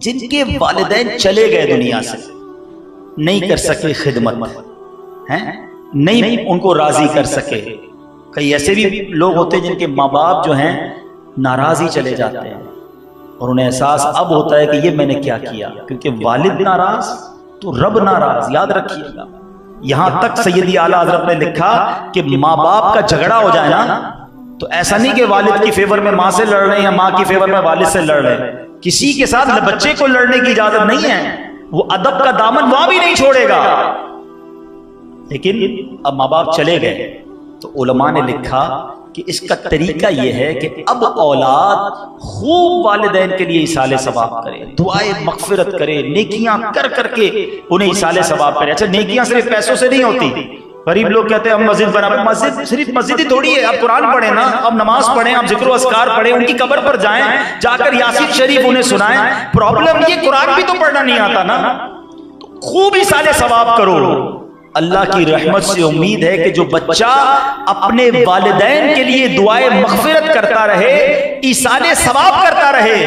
جن کے والدین چلے گئے دنیا سے، نہیں کر سکے خدمت، نہیں ان کو راضی کر سکے. کئی ایسے بھی لوگ ہوتے ہیں جن کے ماں باپ جو ہیں ناراض ہی چلے جاتے ہیں، اور انہیں احساس اب ہوتا ہے کہ یہ میں نے کیا کیا، کیونکہ والد ناراض تو رب ناراض. یاد رکھیے گا، یہاں تک سیدی اعلیٰ حضرت نے لکھا کہ ماں باپ کا جھگڑا ہو جائے نا تو ایسا نہیں کہ والد کی فیور میں ماں سے لڑ رہے ہیں یا ماں کی فیور میں والد سے لڑ رہے ہیں. کسی کے ساتھ بچے کو لڑنے کی اجازت نہیں ہے، وہ ادب کا دامن وہاں بھی نہیں چھوڑے گا. لیکن اب ماں باپ چلے گئے تو علماء نے لکھا کہ اس کا طریقہ یہ ہے کہ اب اولاد خوب والدین کے لیے ایصال ثواب کرے، دعائیں مغفرت کرے، نیکیاں کر کر کے انہیں ایصال ثواب کرے. اچھا نیکیاں صرف پیسوں سے نہیں ہوتی. غریب لوگ کہتے ہیں ہم مسجد بنا، مسجد صرف مسجد ہی تھوڑی ہے. آپ قرآن پڑھیں نا، آپ نماز پڑھیں، آپ ذکر و اذکار پڑھیں، ان کی قبر پر جائیں، جا کر یاسین شریف انہیں سنائیں. پرابلم یہ قرآن بھی تو پڑھنا نہیں آتا نا، خوب ایصال ثواب کرو. اللہ کی رحمت سے امید ہے کہ جو بچہ اپنے والدین کے لیے دعائیں مغفرت کرتا رہے، ایصال ثواب کرتا رہے،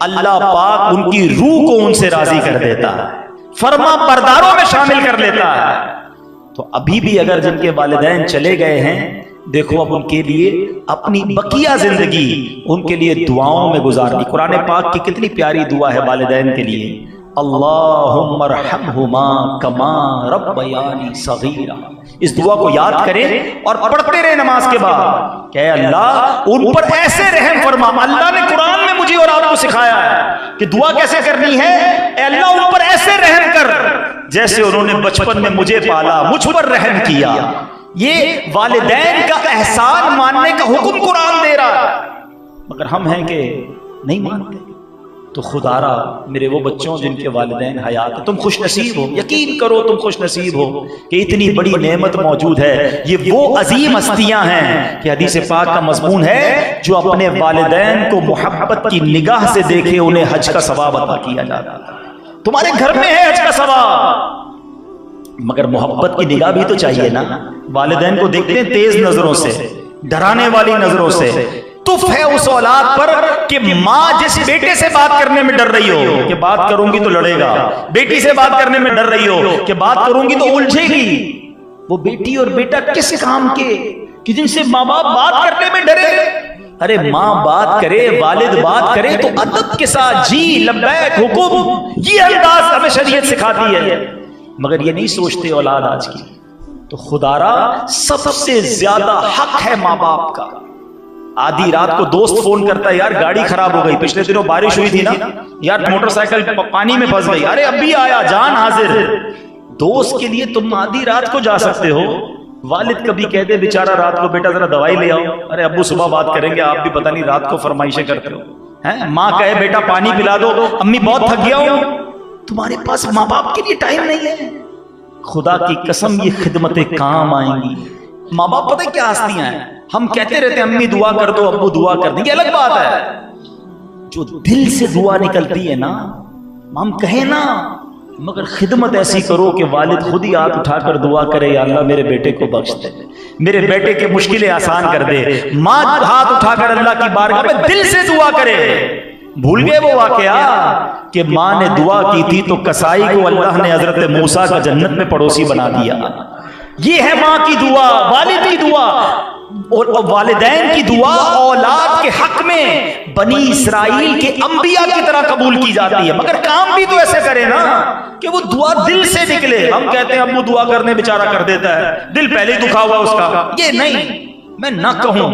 اللہ پاک ان کی روح کو ان سے راضی کر دیتا ہے، فرما برداروں میں شامل کر لیتا ہے. تو ابھی بھی اگر جن کے والدین چلے گئے ہیں، دیکھو اب ان کے لیے اپنی بقیہ زندگی ان کے لیے دعاؤں میں گزارنی. قرآن پاک کی کتنی پیاری دعا ہے والدین کے لیے، اللہم ارحمہما کما ربیانی صغیرا. اس دعا کو یاد کریں اور پڑھتے رہے نماز کے بعد کہ اے اللہ ان پر ایسے رحم فرما. اللہ نے قرآن میں مجھے اور آپ کو سکھایا ہے کہ دعا کیسے کرنی ہے. اے اللہ ان پر ایسے رحم کر جیسے انہوں نے بچپن میں مجھے پالا، مجھ پر رحم کیا. یہ والدین کا احسان ماننے کا حکم قرآن دے رہا ہے، مگر ہم ہیں کہ نہیں مانتے. تو خدا را میرے وہ بچوں جن کے والدین حیات ہیں، تم خوش نصیب ہو. یقین کرو تم خوش نصیب ہو کہ اتنی بڑی نعمت موجود ہے. یہ وہ عظیم ہستیاں ہیں کہ حدیث پاک کا مضمون ہے جو اپنے والدین کو محبت کی نگاہ سے دیکھے انہیں حج کا ثواب عطا کیا جاتا ہے. تمہارے گھر میں ہے حج کا ثواب، مگر محبت کی نگاہ بھی تو چاہیے نا. والدین کو دیکھتے ہیں تیز نظروں سے، ڈرانے والی نظروں سے. تف ہے اس اولاد پر کہ ماں جس بیٹے سے بات کرنے میں ڈر رہی ہو کہ بات کروں گی تو لڑے گا، بیٹی سے بات کرنے میں ڈر رہی ہو کہ بات کروں گی تو الجھے گی. وہ بیٹی اور بیٹا کس کام کے کہ جن سے ماں باپ بات کرنے میں ڈرے. ارے ماں بات کرے، والد بات کرے تو ادب کے ساتھ جی لبیک حکم، یہ انداز ہمیں شریعت سکھاتی ہے. مگر یہ نہیں سوچتے اولاد آج کی. تو خدا را سب سے زیادہ حق ہے ماں باپ کا. آدھی رات کو دوست فون کرتا ہے، یار گاڑی خراب ہو گئی، پچھلے دنوں بارش ہوئی تھی نا، یار موٹر سائیکل پانی میں پھنس گئی، ارے ابھی آیا، جان حاضر. دوست کے لیے تم آدھی رات کو جا سکتے ہو. والد کبھی کہتے بیچارہ رات کو بیٹا ذرا دوائی لے آؤ، ارے ابو صبح بات کریں گے، آپ بھی پتہ نہیں رات کو فرمائشیں کرتے ہو. ماں کہے بیٹا پانی پلا دو، امی بہت تھک گیا ہوں. تمہارے پاس ماں باپ کے لیے ٹائم نہیں ہے. خدا کی قسم یہ خدمتیں کام آئیں گی. ماں باپ پتہ کیا ہستیاں ہیں. ہم کہتے رہتے ہیں امی دعا کر دو، ابو دعا کر دیں، یہ الگ بات ہے. جو دل سے دعا نکلتی ہے نا، ہم کہیں نا، مگر خدمت ایسی کرو کہ والد خود ہی ہاتھ اٹھا کر دعا کرے، یا اللہ میرے بیٹے کو بخش دے، میرے بیٹے کے مشکلیں آسان کر دے. ماں ہاتھ اٹھا کر اللہ کی بارگاہ میں دل سے دعا کرے. بھول گئے وہ واقعہ کہ ماں نے دعا کی تھی تو کسائی کو اللہ نے حضرت موسیٰ کا جنت میں پڑوسی بنا دیا. یہ ہے ماں کی دعا، والد کی دعا. اور والدین کی دعا اولاد کے حق میں بنی اسرائیل کے انبیاء کی طرح قبول کی جاتی ہے. مگر کام بھی تو ایسے کرے نا کہ وہ دعا دل سے نکلے. ہم کہتے ہیں ابو دعا کرنے بیچارہ کر دیتا ہے، دل پہلے ہی دکھا ہوا اس کا. یہ نہیں، میں نہ کہوں،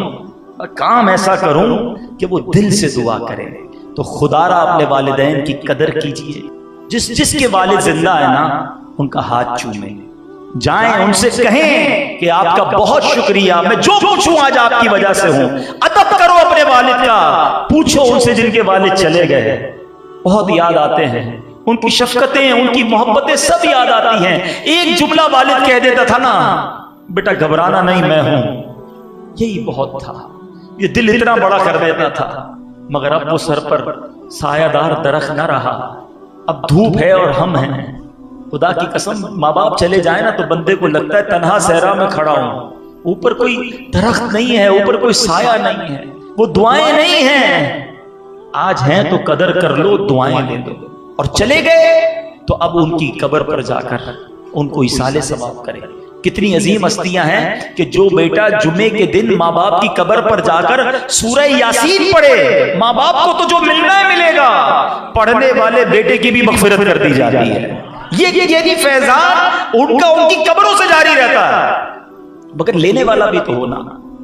کام ایسا کروں کہ وہ دل سے دعا کرے. تو خدا را اپنے والدین کی قدر کیجیے. جس کے والد زندہ ہے نا ان کا ہاتھ چومیں، جائیں ان سے کہیں کہ آپ کا بہت شکریہ، میں جو کچھ ہوں آج آپ کی وجہ سے ہوں. ادب کرو اپنے والد کا. پوچھو ان سے جن کے والد چلے گئے، بہت یاد آتے ہیں، ان کی شفقتیں، ان کی محبتیں سب یاد آتی ہیں. ایک جملہ والد کہہ دیتا تھا نا، بیٹا گھبرانا نہیں میں ہوں، یہی بہت تھا. یہ دل اتنا بڑا کر دیتا تھا. مگر اب وہ سر پر سایہ دار درخت نہ رہا، اب دھوپ ہے اور ہم ہیں. خدا کی قسم ماں باپ چلے جائیں نا تو بندے کو لگتا ہے تنہا صحرا میں کھڑا ہوں، اوپر کوئی درخت نہیں ہے، اوپر کوئی سایہ نہیں ہے، وہ دعائیں نہیں ہیں. آج ہیں تو قدر کر لو، دعائیں لے دو. اور چلے گئے تو اب ان کی قبر پر جا کر ان کو ایصال ثواب کرے. کتنی عظیم ہستیاں ہیں کہ جو بیٹا جمعے کے دن ماں باپ کی قبر پر جا کر سورہ یاسین پڑھے، ماں باپ کو تو جو ملنا ہے ملے گا، پڑھنے والے بیٹے کی بھی مغفرت کر دی جاتی ہے. یہ فیضان ان کا ان کی قبروں سے جاری رہتا ہے. مگر لینے والا بھی تو ہونا.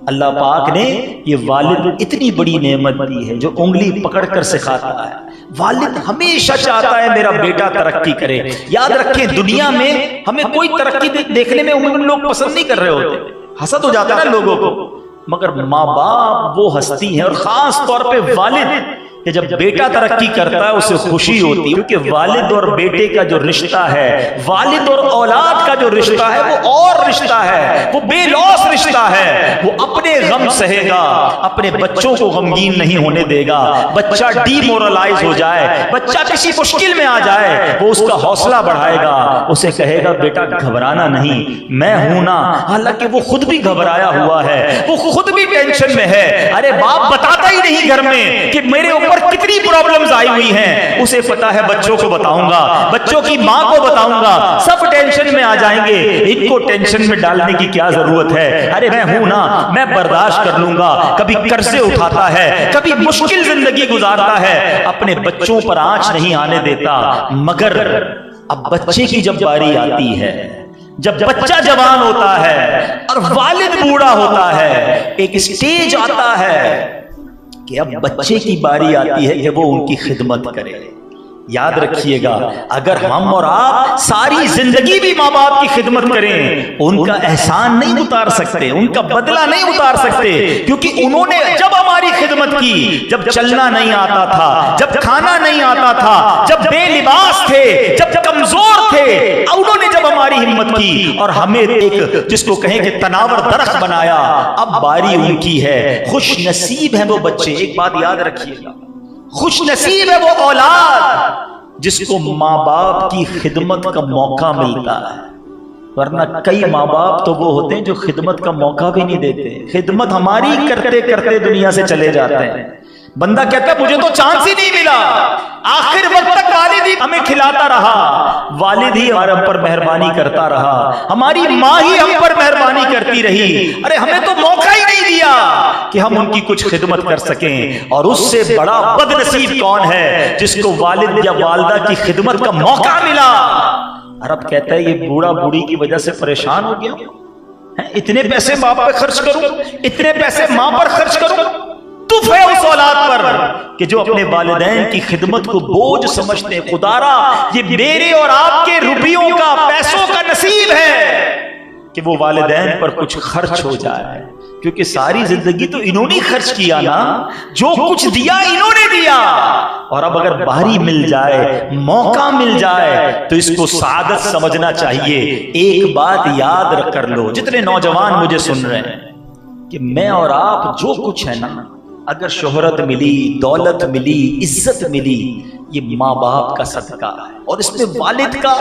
اللہ پاک نے یہ والد اتنی بڑی نعمت دی ہے جو انگلی پکڑ کر سکھاتا ہے. والد ہمیشہ چاہتا ہے میرا بیٹا ترقی کرے. یاد رکھیں دنیا میں ہمیں کوئی ترقی دیکھنے میں عموماً لوگ پسند نہیں کر رہے ہوتے، حسد ہو جاتا ہے نا لوگوں کو. مگر ماں باپ وہ ہستی ہیں، اور خاص طور پہ والد، کہ جب بیٹا ترقی کرتا ہے اسے خوشی ہوتی ہے. کیونکہ والد اور بیٹے کا جو رشتہ ہے، والد اور اولاد کا جو رشتہ ہے وہ اور رشتہ ہے، وہ بے لوث رشتہ ہے. وہ اپنے غم سہے گا، اپنے بچوں کو غمگین نہیں ہونے دے گا. بچہ ڈی مورلائز ہو جائے، بچہ کسی مشکل میں آ جائے، وہ اس کا حوصلہ بڑھائے گا، اسے کہے گا بیٹا گھبرانا نہیں، میں ہوں نا. حالانکہ وہ خود بھی گھبرایا ہوا ہے، وہ خود بھی ٹینشن میں ہے. ارے باپ بتاتا ہی نہیں گھر میں کہ میرے اوپر کتنی پرابلمز آئی ہوئی ہیں. اسے پتا ہے بچوں کو بتاؤں گا، بچوں کی ماں کو بتاؤں گا، سب ٹینشن میں آ جائیں گے. ان کو ٹینشن میں ڈالنے کی کیا ضرورت ہے؟ ارے میں ہوں نا، میں برداشت کر لوں گا. کبھی قرضے اٹھاتا ہے، کبھی مشکل زندگی گزارتا ہے، اپنے بچوں پر آنچ نہیں آنے دیتا. مگر اب بچے کی جب باری آتی ہے، جب بچہ جوان ہوتا ہے اور والد بوڑھا ہوتا ہے، ایک سٹیج آتا ہے کہ اب بچے کی باری آتی ہے کہ وہ ان کی خدمت کرے. یاد رکھیے گا اگر ہم اور آپ ساری زندگی بھی ماں باپ کی خدمت کریں، ان کا احسان نہیں اتار سکتے، ان کا بدلہ نہیں اتار سکتے. کیونکہ انہوں نے جب ہماری خدمت کی، جب چلنا نہیں آتا تھا، جب کھانا نہیں آتا تھا، جب بے لباس تھے، جب کمزور تھے، انہوں نے جب ہماری ہمت کی اور ہمیں ایک جس کو کہیں کہ تناور درخت بنایا. اب باری ان کی ہے. خوش نصیب ہیں وہ بچے. ایک بات یاد رکھیے گا، خوش نصیب ہے وہ اولاد جس کو ماں باپ کی خدمت کا موقع ملتا ہے. ورنہ کئی ماں باپ تو وہ ہوتے ہیں جو خدمت کا موقع بھی نہیں دیتے، خدمت ہماری کرتے کرتے دنیا سے چلے جاتے ہیں. بندہ کہتا ہے مجھے تو چانس ہی نہیں ملا، آخر وقت تک والد ہی ہمیں کھلاتا رہا، والد ہی ہمارے ہم پر مہربانی کرتا رہا، ہماری ماں ہی ہم پر مہربانی کرتی رہی. ارے ہمیں تو موقع ہی نہیں دیا کہ ہم ان کی کچھ خدمت کر سکیں. اور اس سے بڑا بد نصیب کون ہے جس کو والد یا والدہ کی خدمت کا موقع ملا. عرب کہتا ہے یہ بوڑھا بوڑھی کی وجہ سے پریشان ہو گیا، اتنے پیسے باپ پہ خرچ کروں، اتنے پیسے ماں پر خرچ کروں. تف ہے اس اولاد پر کہ جو اپنے والدین کی خدمت کو بوجھ سمجھتے ہیں. خدارا یہ میرے اور آپ کے روپیوں کا، پیسوں کا نصیب ہے کہ وہ والدین پر کچھ خرچ ہو جائے. کیونکہ ساری زندگی تو انہوں نے خرچ کیا نا، جو کچھ دیا انہوں نے دیا. اور اب اگر باری مل جائے، موقع مل جائے تو اس کو سعادت سمجھنا چاہیے. ایک بات یاد رکھ کر لو جتنے نوجوان مجھے سن رہے ہیں کہ میں اور آپ جو کچھ ہے نا، اگر شہرت ملی، دولت ملی، عزت ملی، یہ ماں باپ کا صدقہ ہے. اور اس میں والد کا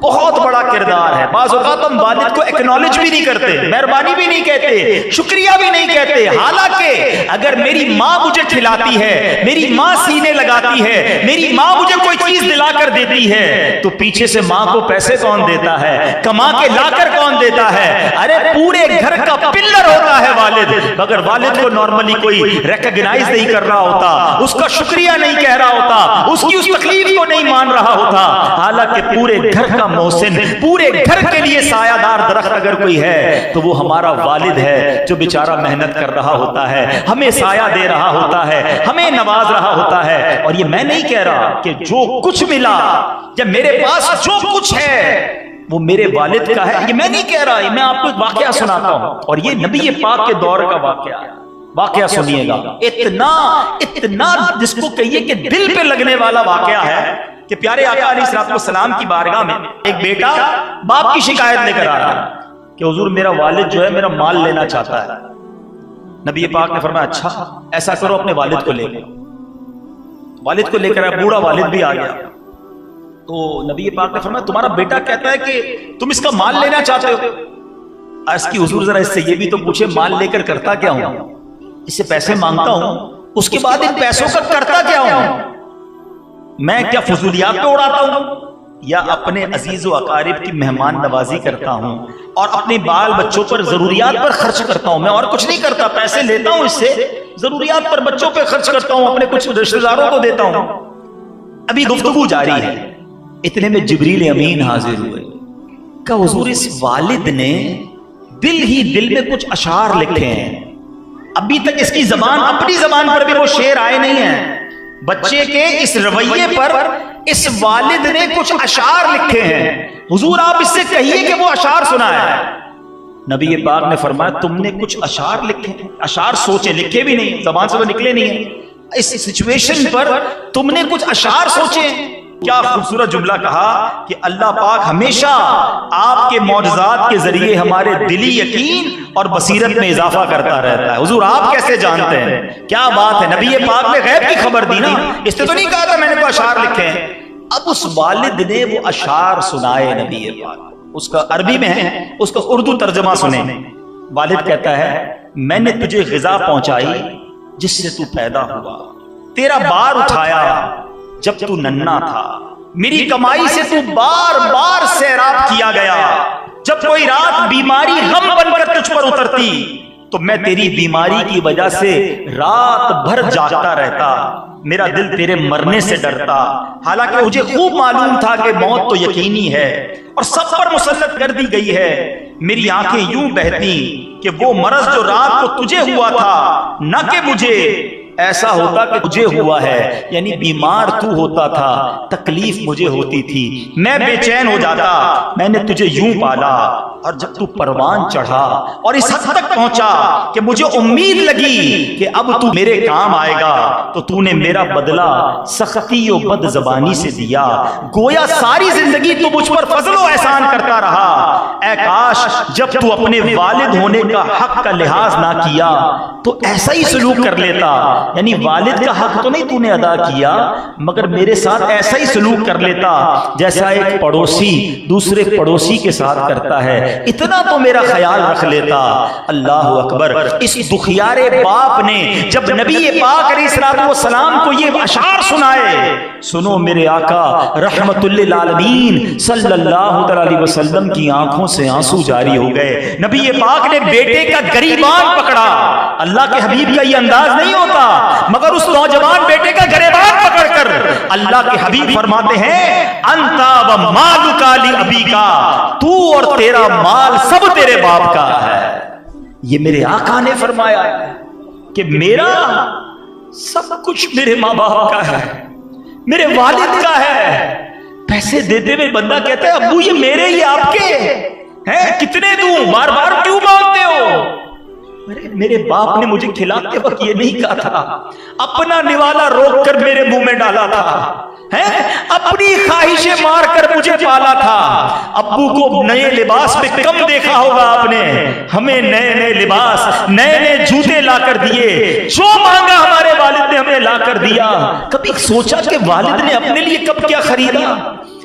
بہت بڑا کردار ہے. بعض اوقات ہم والد کو ایکنالج بھی نہیں کرتے، مہربانی بھی نہیں کہتے، شکریہ بھی نہیں کہتے. حالانکہ اگر میری ماں مجھے کھلاتی ہے، میری ماں سینے لگاتی ہے، میری ماں مجھے کوئی چیز دلا کر دیتی ہے، تو پیچھے سے ماں کو پیسے کون دیتا ہے؟ کما کے لا کر کون دیتا ہے؟ ارے پورے گھر کا پلر ہوتا ہے والد. مگر والد کو نارملی کوئی ریکگنائز نہیں کر رہا ہوتا، اس کا شکریہ نہیں کہہ رہا ہوتا، اس کی اس تکلیف کو نہیں مان رہا ہوتا. حالانکہ پورے گھر کا محسن، پورے گھر کے لیے سایہ دار درخت اگر کوئی ہے تو وہ ہمارا والد ہے، جو بیچارہ محنت کر رہا ہوتا ہے، ہمیں سایہ دے رہا ہوتا ہے، ہمیں نواز رہا ہوتا ہے. اور یہ میں نہیں کہہ رہا کہ جو کچھ ملا یا میرے پاس جو کچھ ہے وہ میرے والد کا ہے، یہ میں نہیں کہہ رہا. میں آپ کو ایک واقعہ سناتا ہوں، اور یہ نبی پاک کے دور کا واقعہ سنیے گا. اتنا جس کو کہیے کہ دل پہ لگنے والا واقعہ ہے کہ پیارے آقا علیہ الصلوۃ والسلام کی بارگاہ میں ایک بیٹا باپ کی شکایت لے کر آ رہا ہے کہ حضور میرا والد جو ہے میرا مال لینا چاہتا ہے. نبی پاک نے فرمایا اچھا ایسا کرو اپنے والد کو لے لو. والد کو لے کر آیا، بوڑھا والد بھی آ گیا. تو نبی پاک نے فرمایا تمہارا بیٹا کہتا ہے کہ تم اس کا مال لینا چاہتے ہو. عرض کی حضور ذرا اس سے یہ بھی تو پوچھے مال لے کر کرتا کیا ہوں؟ اس سے پیسے مانگتا ہوں، اس کے بعد ان پیسوں کا کرتا کیا ہوں؟ میں کیا فضولیات پہ اڑاتا ہوں یا اپنے عزیز و اقارب کی مہمان نوازی کرتا ہوں اور اپنے بال بچوں پر ضروریات پر خرچ کرتا ہوں؟ میں اور کچھ نہیں کرتا، پیسے لیتا ہوں اس سے، ضروریات پر بچوں پہ خرچ کرتا ہوں، اپنے کچھ رشتہ داروں کو دیتا ہوں۔ ابھی گفتگو جاری ہے، اتنے میں جبریل امین حاضر ہوئے کہ حضور اس والد نے دل ہی دل میں کچھ اشعار لکھے ہیں، ابھی تک اس کی زبان، اپنی زبان پر بھی وہ شعر آئے نہیں ہیں، بچے کے اس رویے پر اس والد نے کچھ اشعار لکھے ہیں، حضور آپ اس سے کہیے کہ وہ اشعار سنائے۔ نبی پاک نے فرمایا تم نے کچھ اشعار لکھے ہیں؟ اشعار سوچے، لکھے بھی نہیں، زبان سے وہ نکلے نہیں ہیں، اس سچویشن پر تم نے کچھ اشعار سوچے؟ کیا خوبصورت جملہ کہا کہ اللہ پاک ہمیشہ آپ کے معجزات کے ذریعے ہمارے دلی یقین اور بصیرت میں اضافہ کرتا رہتا ہے۔ حضور آپ کیسے جانتے ہیں؟ کیا بات ہے، نبی پاک نے غیب کی خبر دی نا، اس نے تو نہیں کہا تھا میں نے کوئی اشعار لکھے ہیں۔ اب اس والد نے وہ اشعار سنائے نبی پاک، اس کا عربی میں ہے، اس کا اردو ترجمہ سنیں۔ والد کہتا ہے میں نے تجھے غذا پہنچائی جس سے تو پیدا ہوا، تیرا بار اٹھایا جب تو ننھا تھا، میری کمائی سے تو بار بار سیراب کیا گیا، جب کوئی رات بیماری غم بن کر تجھ پر اترتی تو میں تیری بیماری کی وجہ سے رات بھر جاگتا رہتا، میرا دل تیرے مرنے سے ڈرتا، حالانکہ مجھے خوب معلوم تھا کہ موت تو یقینی ہے اور سب پر مسلط کر دی گئی ہے، میری آنکھیں یوں بہتی کہ وہ مرض جو رات کو تجھے ہوا تھا نہ کہ مجھے، ایسا ہوتا کہ مجھے ہوا ہے، یعنی بیمار تو ہوتا تھا، تکلیف مجھے ہوتی تھی، میں بے چین ہو جاتا، میں نے تجھے یوں پالا، اور جب تو پروان چڑھا اور اس حد تک پہنچا کہ مجھے امید لگی کہ اب تو میرے کام آئے گا، تو تو نے میرا بدلہ سختی و بد زبانی سے دیا، گویا ساری زندگی تو مجھ پر فضل و احسان کرتا رہا، اے کاش جب تو اپنے والد ہونے کا حق کا لحاظ نہ کیا تو ایسا ہی سلوک کر لیتا، یعنی والد کا حق تو نہیں تو نے ادا کیا مگر میرے ساتھ ایسا ہی سلوک کر لیتا جیسا ایک پڑوسی دوسرے پڑوسی کے ساتھ کرتا ہے، اتنا تو میرا خیال رکھ لیتا۔ اللہ اکبر۔ اس دکھیارے باپ نے جب نبی پاک علیہ الصلوۃ والسلام کو یہ اشعار سنائے، سنو میرے آقا رحمت للعالمین صلی اللہ علیہ وسلم کی آنکھوں سے آنسو جاری ہو گئے۔ نبی پاک نے بیٹے کا گریبان پکڑا، اللہ کے حبیب کا یہ انداز نہیں ہوتا، مگر اس نوجوان بیٹے کا گریبان پکڑ کر اللہ کے حبیب فرماتے ہیں انتا و مالک لابیکا، تو اور تیرا مال سب تیرے باپ کا ہے۔ یہ میرے آقا نے فرمایا کہ میرا سب کچھ میرے ماں باپ کا ہے، میرے والد کا ہے۔ پیسے دیتے ہوئے بندہ کہتا ہے ابو یہ میرے ہی آپ کے ہیں، کتنے دوں، بار بار کیوں مانگتے ہو؟ میرے باپ نے مجھے کھلاتے وقت یہ نہیں کہا تھا، اپنا نوالا روک کر میرے منہ میں ڈالا تھا، اپنی خواہشیں مار کر مجھے پالا تھا۔ ابو کو نئے لباس پہ کم دیکھا ہوگا آپ نے، ہمیں نئے نئے لباس نئے نئے جوتے لا کر دیے، جو مانگا ہمارے والد نے ہمیں لا کر دیا۔ کبھی سوچا کہ والد نے اپنے لیے کب کیا خریدا؟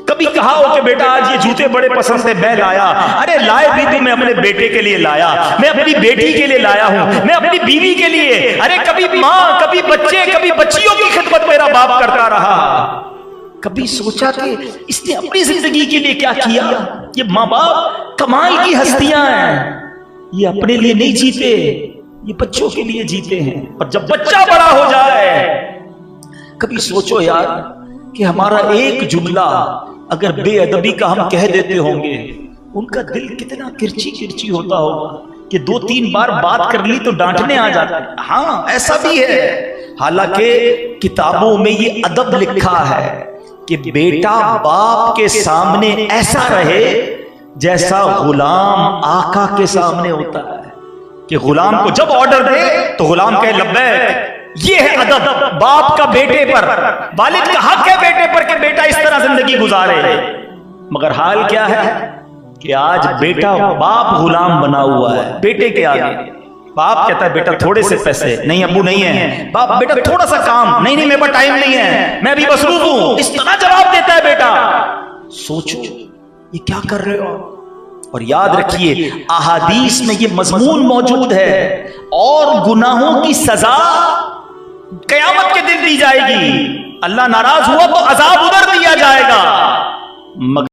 کبھی کہا ہو کہ بیٹا آج یہ جوتے بڑے پسند سے میں لایا، ارے لائے بھی تو میں اپنے بیٹے کے لیے لایا، میں اپنی بیٹی کے لیے لایا ہوں، میں اپنی بیوی کے لیے، ارے کبھی ماں کبھی بچے کبھی بچیوں کی خدمت میرا باپ کرتا رہا۔ کبھی سوچا کہ اس نے اپنی زندگی کے لیے کیا کیا؟ یہ ماں باپ کمال کی ہستیاں ہیں، یہ اپنے لیے نہیں جیتے، یہ بچوں کے لیے جیتے ہیں۔ اور جب بچہ بڑا ہو جائے کبھی سوچو یار کہ ہمارا ایک جملہ اگر بے ادبی کا ہم کہہ دیتے ہوں گے، ان کا دل کتنا کرچی کرچی ہوتا ہوگا کہ 2-3 بار بات کر لی تو ڈانٹنے آ جاتا ہے۔ ہاں ایسا بھی ہے، حالانکہ کتابوں میں یہ ادب لکھا ہے کہ بیٹا باپ کے سامنے ایسا رہے جیسا غلام آقا کے سامنے ہوتا ہے، کہ غلام کو جب آرڈر دے تو غلام کہے لبیک۔ یہ ہے ادب باپ کا بیٹے پر، والد کا حق ہے بیٹے پر کہ بیٹا اس طرح زندگی گزارے۔ مگر حال کیا ہے کہ آج بیٹا باپ غلام بنا ہوا ہے بیٹے کے آگے۔ باپ کہتا ہے بیٹا تھوڑے سے پیسے، نہیں ابو نہیں ہے، باپ بیٹا تھوڑا سا کام، نہیں میرے پاس ٹائم نہیں ہے، میں ابھی مصروف ہوں، اس طرح جواب دیتا ہے بیٹا۔ سوچو یہ کیا کر رہے ہو؟ اور یاد رکھیے احادیث میں یہ مضمون موجود ہے، اور گناہوں کی سزا قیامت کے دن دی جائے گی۔ اللہ ناراض ہوا تو عذاب ادھر دیا جائے گا،